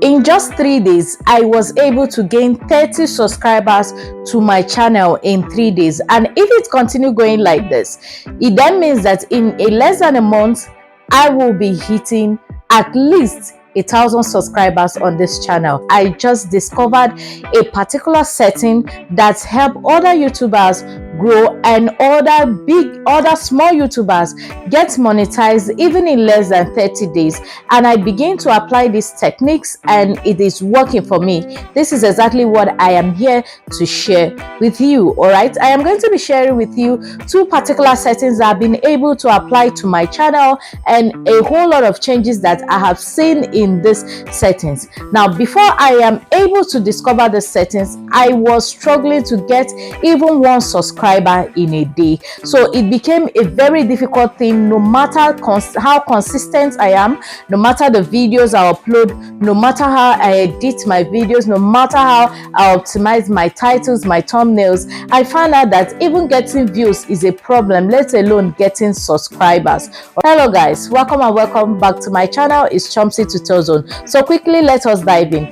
In just 3 days, I was able to gain 30 subscribers to my channel in 3 days. And if it continue going like this, it then means that in a less than a month, I will be hitting at least 1,000 subscribers on this channel. I just discovered a particular setting that help other YouTubers grow and other small YouTubers get monetized even in less than 30 days. And I begin to apply these techniques and it is working for me. This is exactly what I am here to share with you. All right, I am going to be sharing with you 2 particular settings that I've been able to apply to my channel and a whole lot of changes that I have seen in these settings. Now, before I am able to discover the settings, I was struggling to get even 1 subscriber in a day. So it became a very difficult thing, no matter how consistent I am, no matter the videos I upload, no matter how I edit my videos, no matter how I optimize my titles, my thumbnails. I found out that even getting views is a problem, let alone getting subscribers. Hello guys, welcome and welcome back to my channel. It's Chomsy Tutorial Zone. So quickly, let us dive in.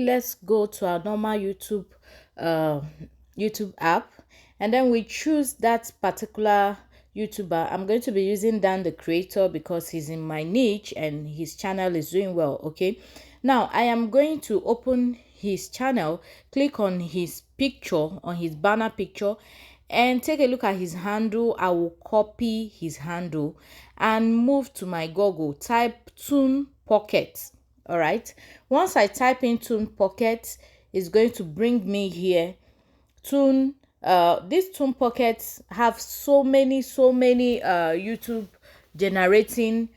Let's go to our normal YouTube app, and then we choose that particular YouTuber. I'm going to be using Dan the Creator because he's in my niche and his channel is doing well. Okay, now I am going to open his channel, click on his picture, on his banner picture, and take a look at his handle. I will copy his handle and move to my Google, type Toon Pocket. All right, once I type in Toon Pocket, it's going to bring me here. These Toon Pockets have so many YouTube generating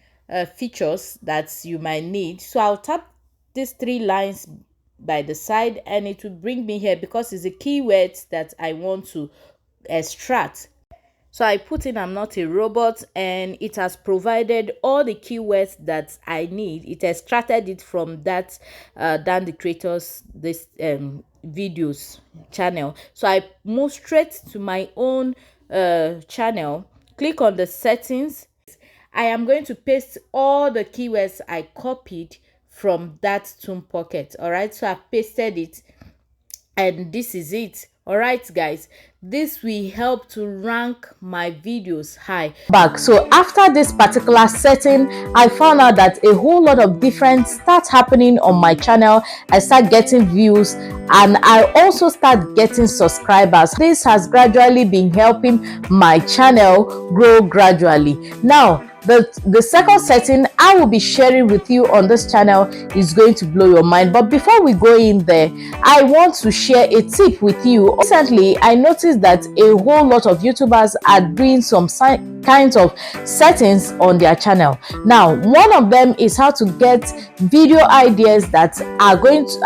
features that you might need. So I'll tap these 3 lines by the side and it will bring me here because it's a keyword that I want to extract. So I put in I'm not a robot and it has provided all the keywords that I need. It extracted it from that Dan the Creator's videos channel. So I move straight to my own channel, click on the settings. I am going to paste all the keywords I copied from that Toon Pocket. All right, so I've pasted it and this is it. All right guys, this will help to rank my videos high. So after this particular setting, I found out that a whole lot of different starts happening on my channel. I start getting views and I also start getting subscribers. This has gradually been helping my channel grow gradually. Now the second setting I will be sharing with you on this channel is going to blow your mind. But before we go in there, I want to share a tip with you. Recently, I noticed that a whole lot of YouTubers are doing some kinds of settings on their channel. Now, one of them is how to get video ideas that are going to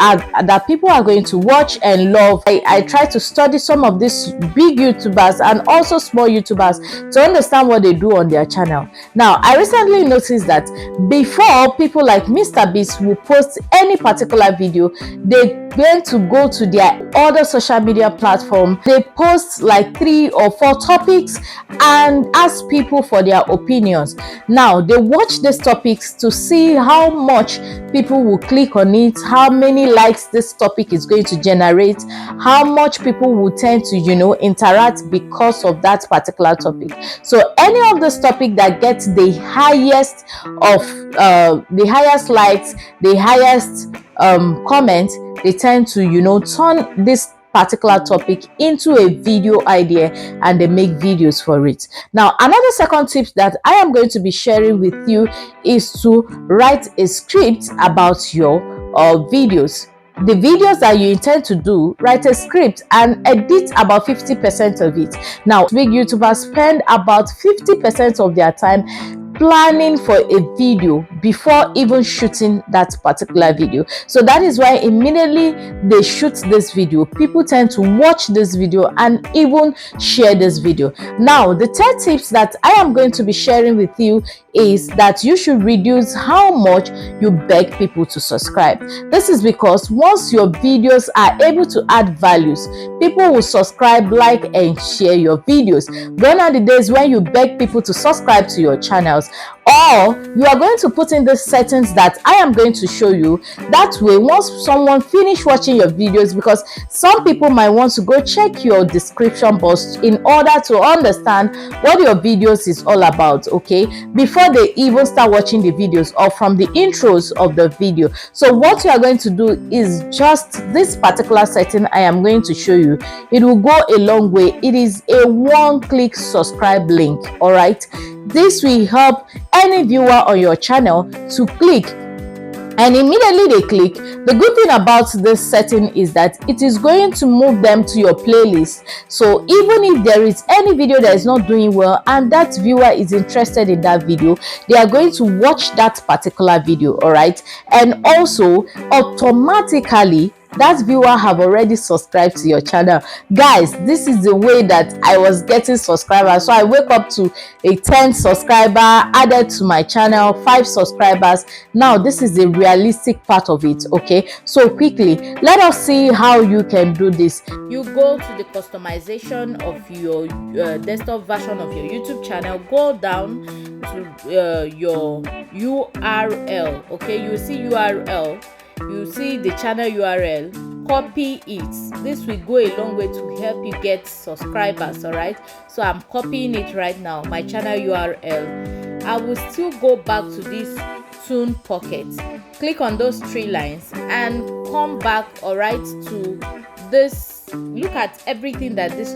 that people are going to watch and love. I try to study some of these big YouTubers and also small YouTubers to understand what they do on their channel. Now, I recently noticed that before, people like MrBeast will post any particular video, they going to go to their other social media platform. They post like 3 or 4 topics and ask people for their opinions. Now they watch these topics to see how much people will click on it, how many likes this topic is going to generate, how much people will tend to interact because of that particular topic. So any of this topic that gets the highest likes, the highest comments, they tend to turn this particular topic into a video idea and they make videos for it. Now, another second tip that I am going to be sharing with you is to write a script about your videos. The videos that you intend to do, write a script and edit about 50% of it. Now, big YouTubers spend about 50% of their time planning for a video before even shooting that particular video. So that is why immediately they shoot this video, people tend to watch this video and even share this video. Now, the third tips that I am going to be sharing with you is that you should reduce how much you beg people to subscribe. This is because once your videos are able to add values, people will subscribe, like, and share your videos. Gone are the days when you beg people to subscribe to your channels. Or you are going to put in the settings that I am going to show you. That way, once someone finish watching your videos, because some people might want to go check your description box in order to understand what your videos is all about, okay, before they even start watching the videos, or from the intros of the video. So what you are going to do is just this particular setting I am going to show you. It will go a long way. It is a one-click subscribe link. All right, this will help any viewer on your channel to click, and immediately they click. The good thing about this setting is that it is going to move them to your playlist. So even if there is any video that is not doing well and that viewer is interested in that video, they are going to watch that particular video. All right, and also automatically that viewer have already subscribed to your channel. Guys, this is the way that I was getting subscribers. So I wake up to a 10 subscriber added to my channel, 5 subscribers. Now this is the realistic part of it. Okay, so quickly let us see how you can do this. You go to the customization of your desktop version of your YouTube channel. Go down to your URL. Okay, you see URL, you see the channel URL, copy it. This will go a long way to help you get subscribers. All right, so I'm copying it right now, my channel URL. I will still go back to this Tune Pocket, click on those 3 lines and come back, all right, to this. Look at everything that this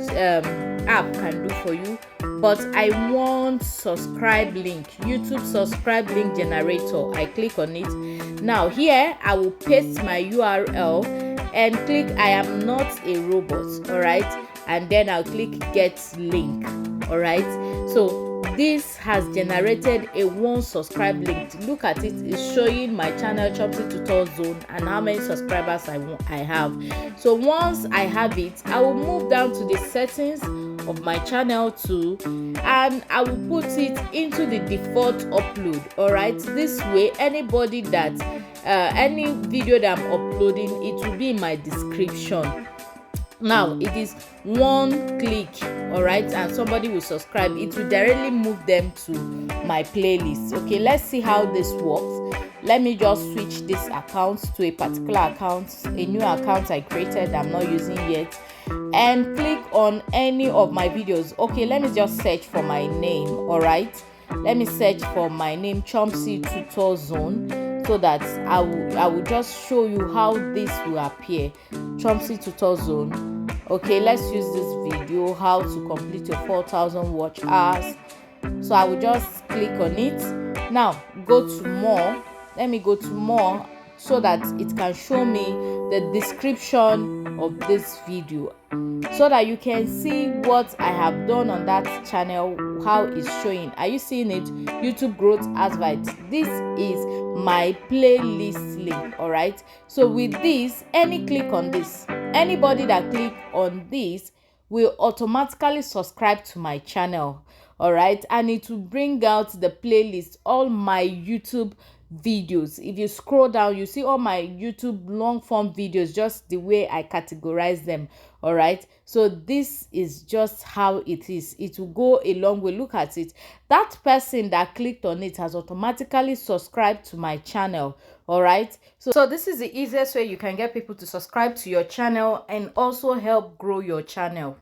app can do for you, but I want subscribe link, YouTube subscribe link generator. I click on it. Now here I will paste my URL and click I am not a robot. All right, and then I'll click get link. All right, so this has generated a 1 subscribe link. Look at it, it's showing my channel Chomsy Tutorial Zone and how many subscribers I have. So once I have it, I will move down to the settings of my channel too, and I will put it into the default upload. All right, this way anybody that any video that I'm uploading, it will be in my description. Now it is 1 click, all right, and somebody will subscribe. It will directly move them to my playlist. Okay, let's see how this works. Let me just switch this account to a particular account, a new account I created I'm not using yet, and click on any of my videos. Okay, let me just search for my name. All right, let me search for my name, Chomsy Tutorial Zone, so that I will just show you how this will appear. Chomsy Tutorial Zone. Okay, let's use this video, how to complete your 4,000 watch hours. So I will just click on it. Now go to more. Let me go to more so that it can show me the description of this video, so that you can see what I have done on that channel, how it's showing. Are you seeing it? YouTube growth advert. This is my playlist link. All right, so with this, any click on this, anybody that click on this will automatically subscribe to my channel. All right, and it will bring out the playlist, all my YouTube videos. If you scroll down, you see all my YouTube long form videos, just the way I categorize them. All right, so this is just how it is. It will go a long way. Look at it, that person that clicked on it has automatically subscribed to my channel. All right, so this is the easiest way you can get people to subscribe to your channel and also help grow your channel.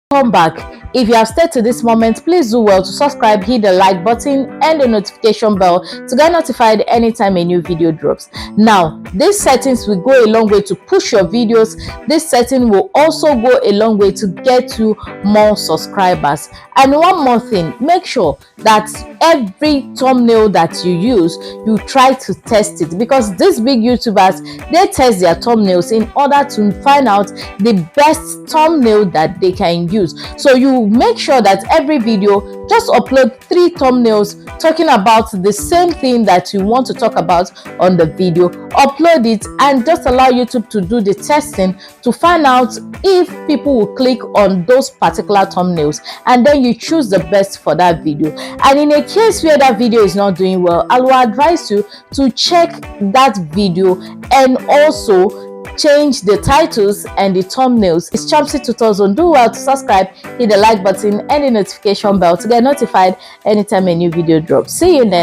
Come back. If you have stayed to this moment, please do well to subscribe, hit the like button and the notification bell to get notified anytime a new video drops. Now these settings will go a long way to push your videos. This setting will also go a long way to get you more subscribers. And one more thing, make sure that every thumbnail that you use, you try to test it, because these big YouTubers, they test their thumbnails in order to find out the best thumbnail that they can use views. So you make sure that every video just upload 3 thumbnails talking about the same thing that you want to talk about on the video. Upload it and just allow YouTube to do the testing to find out if people will click on those particular thumbnails, and then you choose the best for that video. And in a case where that video is not doing well, I will advise you to check that video and also change the titles and the thumbnails. It's Chomsy Tutorials. Do well to subscribe, hit the like button and the notification bell to get notified anytime a new video drops. See you in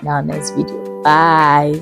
our next video. Bye.